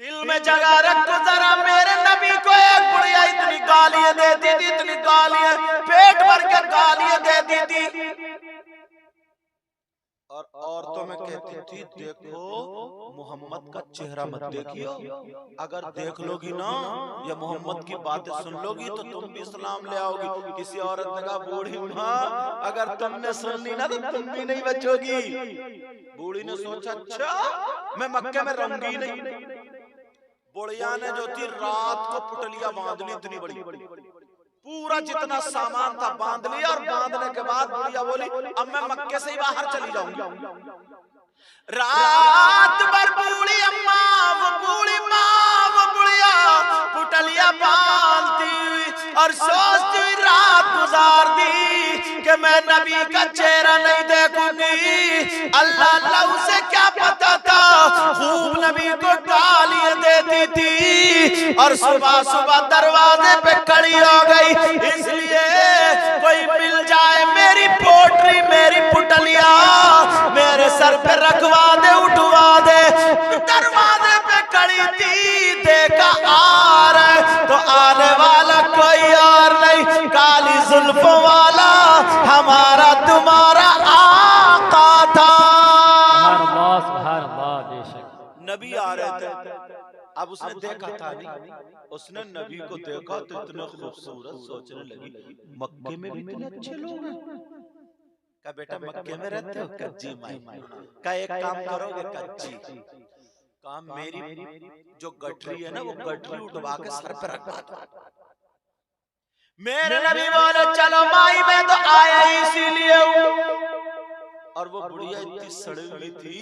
दिल में जगह रखो जरा, मेरे नबी को एक बुढ़िया इतनी गालियां देती थी, इतनी गालियां, पेट भर के गालियां देती थी, और औरतों में कहती थी देखो मोहम्मद का चेहरा मत देखियो, अगर देख लोगी ना या मोहम्मद की बातें सुन लोगी तो तुम भी इस्लाम ले आओगी। किसी औरत ने कहा बूढ़ी माँ अगर तुमने सुन ली ना तो तुम भी नहीं बचोगी। बूढ़ी ने सोचा अच्छा मैं मक्के में रहूंगी नहीं। बुढ़िया ने जो थी रात को पुटलिया बांध ली, इतनी बड़ी पूरा जितना सामान था बांध लिया, और बांधने के बाद बुढ़िया बोली अब मैं मक्के से ही बाहर चली जाऊंगी। रात भर बूढ़ी अम्मा वो बूढ़ी माँ वो बुढ़िया पुटलिया बांधती और सोचती रात गुजार दी कि मैं नबी का चेहरा नहीं देखूंगी। अल्लाह अल्लाह उसे क्या पता था खूब नबी को गालियां देती थी और सुबह सुबह दरवाजे पे खड़ी हो गई, इसलिए कोई मिल जाए मेरी पोटरी मेरी पुटलिया मेरे सर पे रखवा दे उठवा दे। दरवाजे पे खड़ी थी, देखा आ रहा तो आने वाला कोई और नहीं, काली जुल्फों वाला हमारा तुम्हारा आका था। नबी आ रहे थे, अब उसने देखा था नहीं, उसने नबी को देखा तो इतने खूबसूरत, सोचने लगी मक्के में भी इतने अच्छे लोग हैं। का बेटा मक्के में रहते हो कच्ची माई का एक काम करोगे कच्ची काम, मेरी जो गठरी है ना वो गठरी उठवा के सर पे रखवा दो। मेरे नबी बोले चलो माई मैं तो आया ही इसीलिए हूँ। और वो बुढ़िया इतनी सड़ी हुई थी,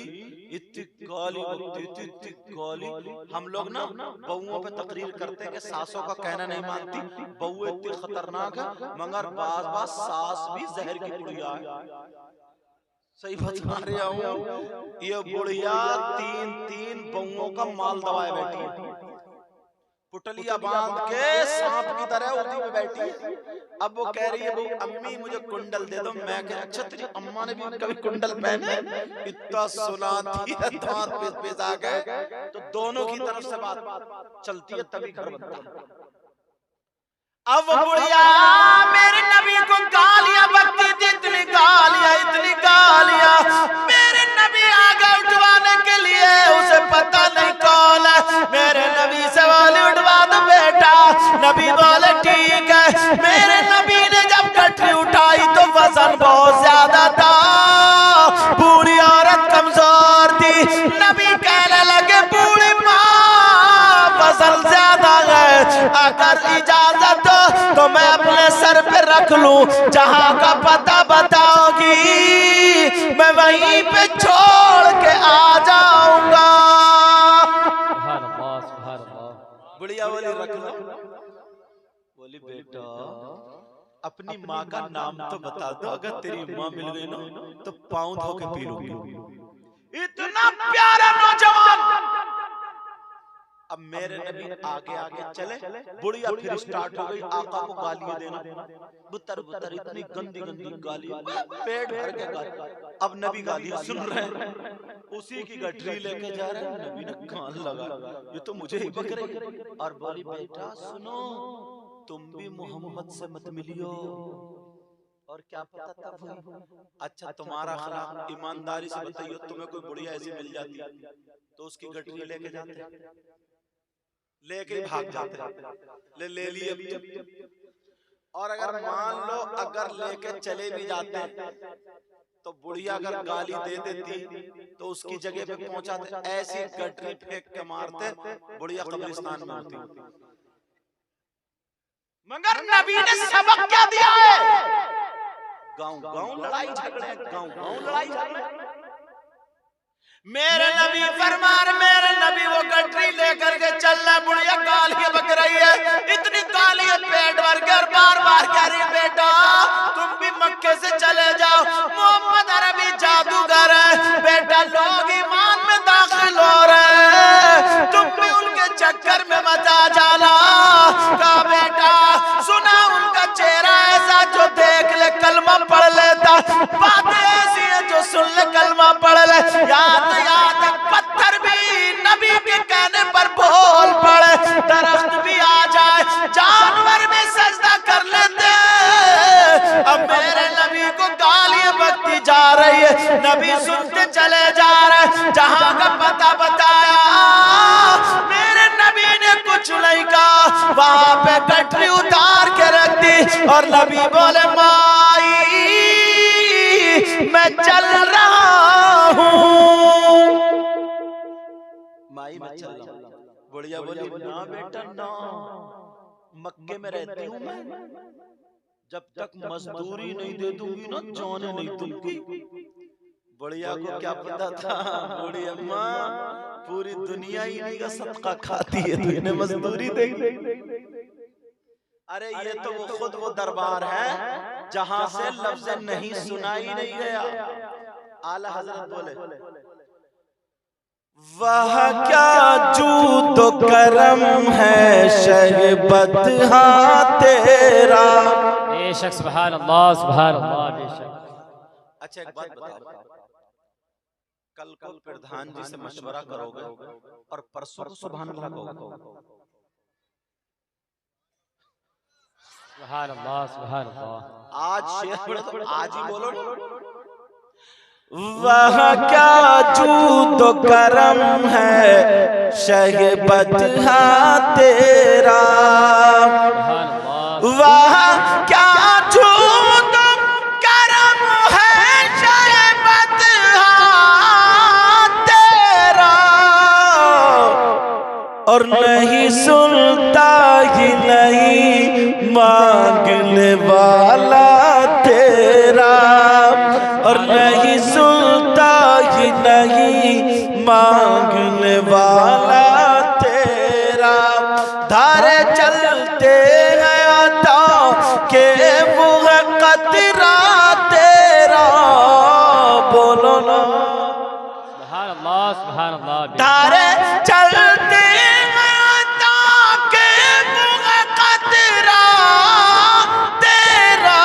इतनी गाली बकती थी, इतनी गाली। हम लोग ना बहुओं पे तकरीर करते हैं कि सासों का कहना नहीं मानती, बहू इतनी खतरनाक है, मगर बाज बाज सास भी जहर की बुढ़िया है। सही बता रहा हूँ, ये बुढ़िया तीन तीन बहुओं का माल दबाए बैठी है, पुटलिया बांध के सांप की तरह उसी में बैठी। अब वो कह रही है वो अम्मी मुझे कुंडल दे दो। मैं कह अच्छा तेरी अम्मा ने भी कभी कुंडल पहने? इतना सुनाती है दांत पिस आ गए। तो दोनों की तरफ से बात चलती है तभी घर बनता है। अब वो बुढ़िया मेरे नबी को गालियां बकती थी, इतनी गालियां मेरे नबी आगे उठवाने के लिए, उसे पता नहीं कौन है, मेरे नबी से बोले उठवा दो बेटा। नबी बोले ठीक है। मेरे नबी ने जब गठरी उठाई तो वजन बहुत ज्यादा था, बूढ़ी औरत कमजोर थी। नबी कहने लगे बूढ़ी माँ वजन ज्यादा है, अगर इजाजत दो तो मैं अपने सर पे रख लूं, जहां का पता बताओगी मैं वहीं पे छोड़ के आ जाऊंगा। बुढ़िया बोली रख लो। बोली बेटा अपनी माँ का नाम तो बता दो, अगर तेरी माँ मिल गई ना तो पाँव धो के पी लूंगी। इतना प्यारा नौजवान। अब मेरे नबी आगे आगे चले, बुढ़िया फिर स्टार्ट हो गई आका को गालियां देना, बुतर बुतर इतनी गंदी गंदी गाली, पेट भर के गाली। अब नबी गालियां सुन रहे हैं, उसी की गठरी लेके जा रहे हैं। नबी ने कान लगा ये तो मुझे ही बक रही, और बोली बेटा सुनो तुम भी मोहम्मद से मत मिलियो। और क्या पता था भाई, अच्छा तुम्हारा खराब ईमानदारी से बताइए, तुम्हें कोई बुढ़िया ऐसी मिल जाती तो उसकी गठरी लेके जाते, लेके भाग जाते, ले लिए। और अगर मान लो अगर लेके चले भी जाते तो बुढ़िया अगर गाली दे देती तो उसकी जगह पे पहुंचाते, ऐसी गठरी फेंक के मारते, बुढ़िया कब्रिस्तान में होती। मगर नबी ने सबक क्या दिया है? गांव गांव लड़ाई झगड़े, गांव गांव लड़ाई झगड़े। मेरे नबी फरमान, मेरे नबी वो गठरी लेकर के चल रहा, बुढ़िया गालियां बक रही है, इतनी गालियां पेट भर के, और बार बार कह रही बेटा तुम भी मक्के से चले जाओ, मोहम्मद अरबी जादूगर है बेटा, लोग ईमान में दाखिल हो रहे हैं, तुम भी उनके चक्कर में मत आ जाना। कहा बेटा सुना उनका चेहरा ऐसा जो देख ले कलमा पढ़ लेता, बातें ऐसी है जो सुन ले कलमा पढ़ ले। याद पत्थर भी नबी के कहने पर नहीं कहा, वहां पे गठरी उतार के रख दी और नबी बोले माई मैं चल रहा हूँ, माई मैं चल रहा हूँ। बुढ़िया बोली ना बेटा ना, मक्के में रहती हूँ मैं, जब तक मजदूरी नहीं दे दूंगी ना जाने नहीं दूंगी। बुढ़िया को क्या पता था बूढ़ी अम्मा पूरी दुनिया ही का सदका खाती है तो इन्हें मजदूरी देगी। अरे ये तो वो खुद वो दरबार है जहां से लफ्ज़ नहीं सुना ही नहीं गया। आला हजरत बोले वह क्या जूद करम है शहबत हाँ तेरा। बेशक सुभान अल्लाह सुभान अल्लाह बेशक। अच्छा एक बात बताओ, कल को प्रधान जी से मशवरा करोगे और परसों को सुभान अल्लाह कहोगे। सुभान अल्लाह सुभान अल्लाह। आज शेर बोलो तो आज ही बोलो। वह क्या जूद करम है शहबत हाँ तेरा, वह क्या जूद करम है शहबत हाँ तेरा, और नहीं सुनता ही नहीं मांगने वाला तेरा, और नहीं सुनता ही नहीं मांगने वाला तेरा। धारे चलते हैं अता के वो है कतरा तेरा, बोलो ना सुभान अल्लाह सुभान अल्लाह। धारे चलते हैं अता के वो है कतरा तेरा,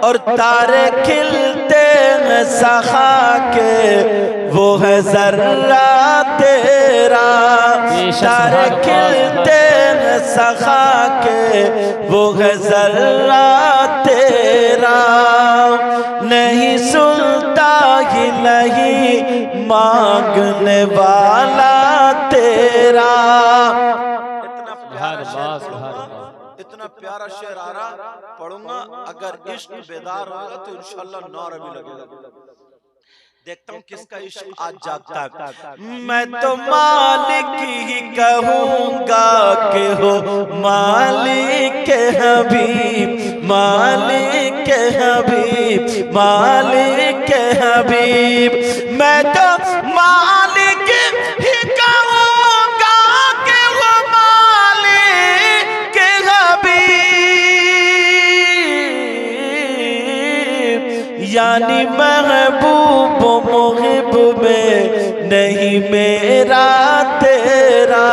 और तारे खिलते हैं सखा के वो है जर्रा तेरा। तारे खिलते हैं सखा के वो है जर्रा तेरा, नहीं सुनता ही नहीं मांगने वाला तेरा। इतना प्यारा शेर आ रहा पढ़ूंगा, अगर इश्क बेदार होगा तो इंशाल्लाह नौर भी लगेगा। देखता हूँ किसका इश्क आज जागता है। मैं तो मालिक ही कहूँगा कि हो मालिक के हबीब, मालिक के हबीब, मालिक के हबीब। मैं तो मालिक ही कहूँगा कि वो मालिक के हबीब, यानी महबूब मुहिब में नहीं मेरा तेरा,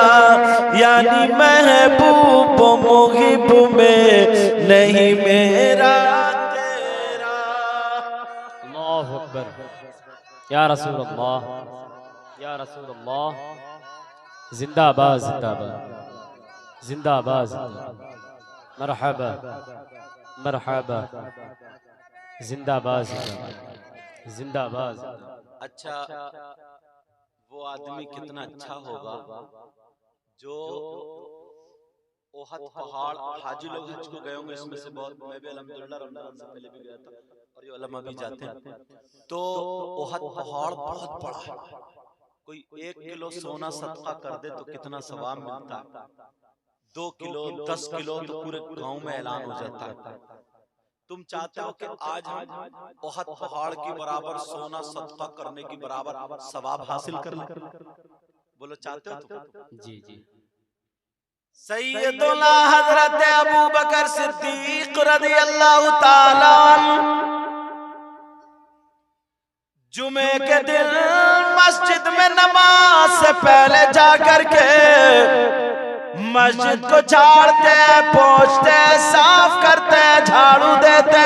यानी महबूब मुहिब में नहीं मेरा तेरा। अल्लाहु अकबर या रसूल अल्लाह या रसूल अल्लाह। जिंदाबाद जिंदाबाद जिंदाबाद मरहबा मरहबा जिंदाबाद जिंदाबाद जिंदाबाद। अच्छा वो आदमी कितना अच्छा होगा जो ओहद पहाड़, हाजी लोग हज को गए होंगे इसमें से बहुत, मैं भी अल्हम्दुलिल्लाह रमजान से पहले भी गया था और ये उलमा भी जाते हैं। तो ओहद पहाड़ बहुत बड़ा है, कोई 1 किलो सोना सदका कर दे तो कितना सवाब मिलता है, 2 किलो 10 किलो तो पूरे गांव में ऐलान हो जाता है। तुम चाहते हो कि आज हम ओहद पहाड़ की बराबर सोना सदका करने की बराबर सवाब हासिल कर लें? बोलो चाहते हो तुम? जी जी। सैयदुना हजरत अबू बकर सिद्दीक रज़ियल्लाहु ताला जुमे के दिन मस्जिद में नमाज से पहले जाकर के मस्जिद को झाड़ते, पोंछते, साफ करते, झाड़ू देते,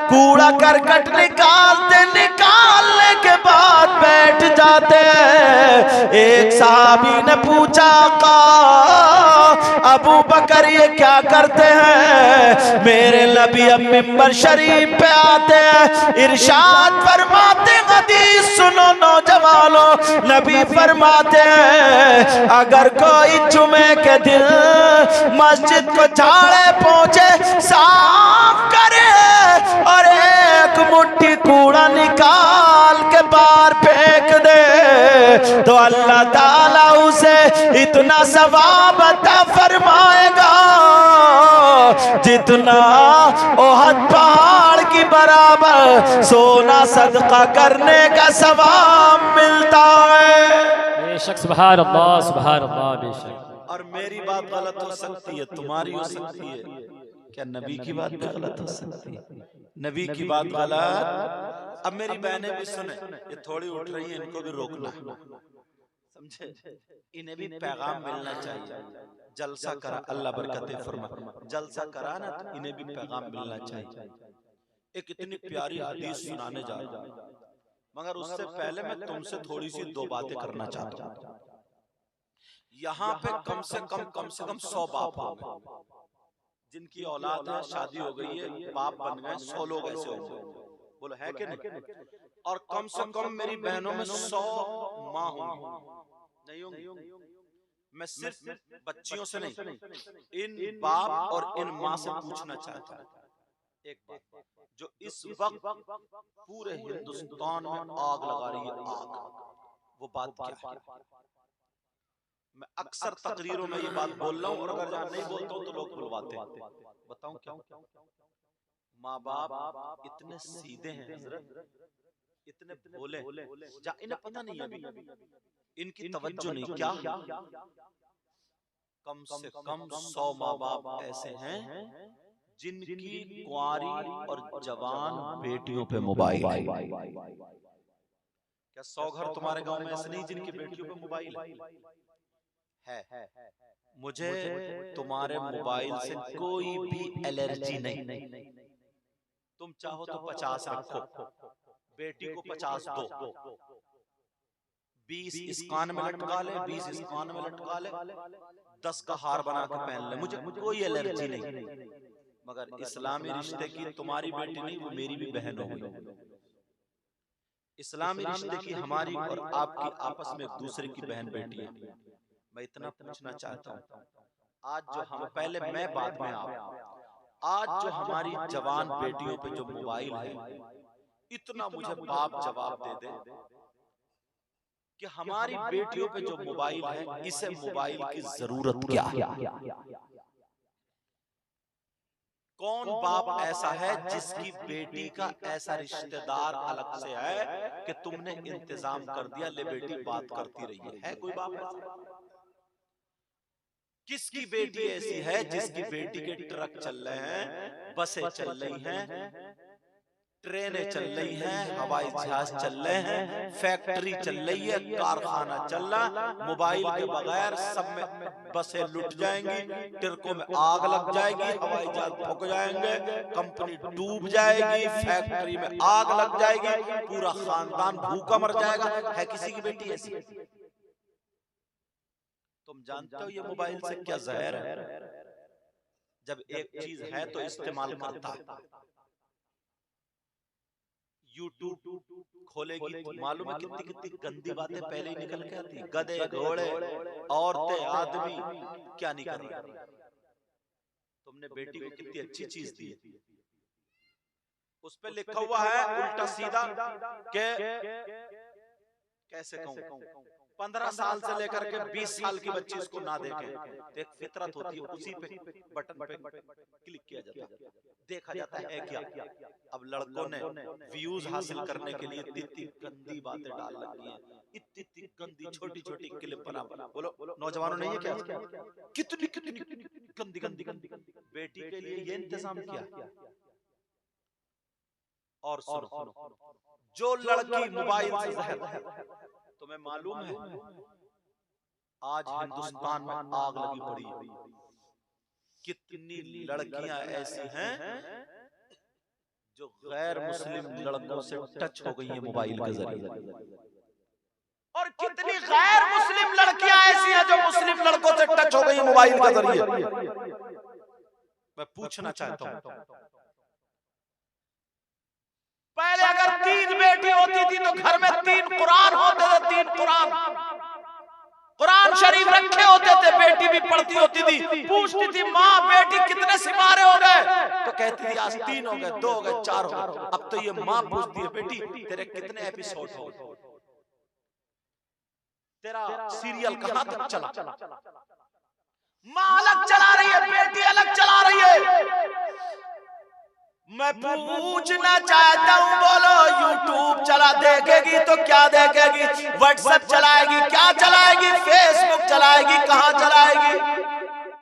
कूड़ा करकट निकालते, निकालने के बाद बैठ जाते। एक सहाबी ने पूछा का अबू बकर ये क्या करते हैं? मेरे नबी अब मिंबर शरीफ पे आते हैं, इरशाद फरमाते हदीस सुनो नौजवानों, नबी फरमाते हैं अगर कोई जुमे के दिन मस्जिद को झाड़े पोंछे साफ करे और एक मुट्ठी कूड़ा निकाल के बाहर फेंक दे तो अल्लाह ताला उसे इतना सवाब अता फरमाएगा जितना ओहद पहाड़ की बराबर सोना सदका करने का सवाब मिलता है। बेशक सुभान अल्लाह सुभान अल्लाह। बेशक। और मेरी बात गलत हो सकती है, तुम्हारी हो सकती है, क्या नबी की बात भी गलत हो सकती है? नबी की बात गलत। अब मेरी बहनें भी सुने, ये थोड़ी उठ रही है, इनको भी रोकना, समझे? इन्हें भी पैगाम मिलना चाहिए। जलसा करा, अल्लाह बरकतें फरमा, जलसा करा ना तो इन्हें भी पैगाम मिलना चाहिए। एक इतनी प्यारी हदीस सुनाने जा रहा हूं, मगर उससे पहले मैं तुमसे थोड़ी सी दो बातें करना चाहता हूं। यहाँ पे कम से कम 100 बाप होंगे जिनकी औलाद है, शादी हो गई है, बाप बन गए, 100 लोग ऐसे होंगे, बोलो है कि नहीं? और कम से कम मेरी बहनों में 100 माँ होंगी, नहीं होंगी? मैं सिर्फ बच्चियों से नहीं, इन बाप और इन माँ से पूछना चाहता हूँ एक बात जो इस वक्त पूरे हिंदुस्तान में आग लगा रही है, आग, वो बात क्या है? मैं अक्सर तकरीरों में ये बात बोल रहा हूँ और अगर जहाँ नहीं बोलता हूँ तो लोग बुलवाते हैं। बताऊं क्या? माँ बाप इतने सीधे हैं हजरत, इतने भोले, इन्हें पता नहीं अभी, इनकी तवज्जो नहीं। क्या कम से कम 100 माँ बाप ऐसे हैं जिनकी कुंवारी और जवान बेटियों पे मोबाइल है। क्या 100 घर तुम्हारे गांव में ऐसे नहीं जिनकी बेटियों पे मोबाइल है? मुझे तुम्हारे मोबाइल से कोई भी एलर्जी नहीं। तुम चाहो तो 50 रखो, बेटी को 50 दो, 20 इस कान में लटका ले, 20 इस कान में लटका ले, 10 का हार बना के पहन ले, मुझे कोई एलर्जी नहीं। मगर इस्लामी रिश्ते की तुम्हारी बेटी नहीं, वो मेरी भी बहन होगी। इस्लामी रिश्ते की हमारी और आपकी आपस में एक दूसरे की बहन बेटी है। मैं इतना पूछना चाहता हूँ, आज जो हम, पहले मैं बाद में आप, आज जो हमारी जवान बेटियों पे जो मोबाइल है, इतना मुझे बाप जवाब दे दे कि हमारी बेटियों पे जो मोबाइल है, इसे मोबाइल की जरूरत क्या है? कौन बाप ऐसा है जिसकी बेटी का ऐसा रिश्तेदार अलग से है कि तुमने इंतजाम कर दिया, ले बेटी बात करती रही है कोई बाप ऐसा? किसकी बेटी ऐसी है जिसकी बेटी के ट्रक चल रहे हैं, बसें चल रही हैं, ट्रेनें चल रही हैं, हवाई जहाज चल रहे हैं, फैक्ट्री चल रही है, कारखाना चल रहा, मोबाइल के बगैर सब में बसें लुट जाएंगी, ट्रकों में आग लग जाएगी, हवाई जहाज फूक जाएंगे, कंपनी डूब जाएगी, फैक्ट्री में आग लग जाएगी, पूरा खानदान भूखा मर जाएगा। है किसी की बेटी ऐसी? तुम जानते हो ये मोबाइल से क्या जहर है? जब एक चीज है तो इस्तेमाल करता है। यूट्यूब खोलेगी तो मालूम है कितनी कितनी गंदी बातें पहले ही निकल के आती, गधे घोड़े औरतें आदमी क्या नहीं कर रहे। तुमने बेटी को कितनी अच्छी चीज दी, उस पे लिखा हुआ है उल्टा सीधा के कैसे कहूं, 15 साल से लेकर के 20 साल की बच्ची उसको ना देखे, तो एक फितरत होती है, उसी पे बटन पे क्लिक किया जाता है, देखा जाता है क्या। अब लड़कों ने व्यूज हासिल करने के लिए इतनी गंदी बातें डाल रखी हैं, इतनी गंदी छोटी छोटी क्लिप बना। बोलो नौजवानों ने ये क्या कितनी कितनी गंदी गंदी गंदी बेटी के लिए ये इंतजाम किया। और सुनो, जो लड़की मोबाइल से जहर, तुम्हें मालूम है आज हिंदुस्तान में आग लगी पड़ी है, कितनी लड़कियां ऐसी हैं जो गैर मुस्लिम लड़कों से टच हो गई है मोबाइल के जरिए, और कितनी गैर मुस्लिम लड़कियां ऐसी हैं जो मुस्लिम लड़कों से टच हो गई है मोबाइल के जरिए। मैं पूछना चाहता हूं, पहले अगर 3 बेटी होती थी तो घर में 3 कुरान होते थे, 3 कुरान कुरान शरीफ रखे होते थे, बेटी भी पढ़ती होती थी, पूछती थी माँ बेटी कितने सिपारे हो गए, तो कहती थी आज 3 हो गए, 2 हो गए, 4 हो गए। अब तो ये माँ पूछती है बेटी तेरे कितने एपिसोड हो गए, तेरा सीरियल कहां तक चला। माँ अलग चला रही है, बेटी अलग चला रही है। मैं पूछना चाहता हूं, बोलो यूट्यूब चला देखेगी तो क्या देखेगी, व्हाट्सएप चलाएगी क्या चलाएगी, फेसबुक चलाएगी कहां चलाएगी।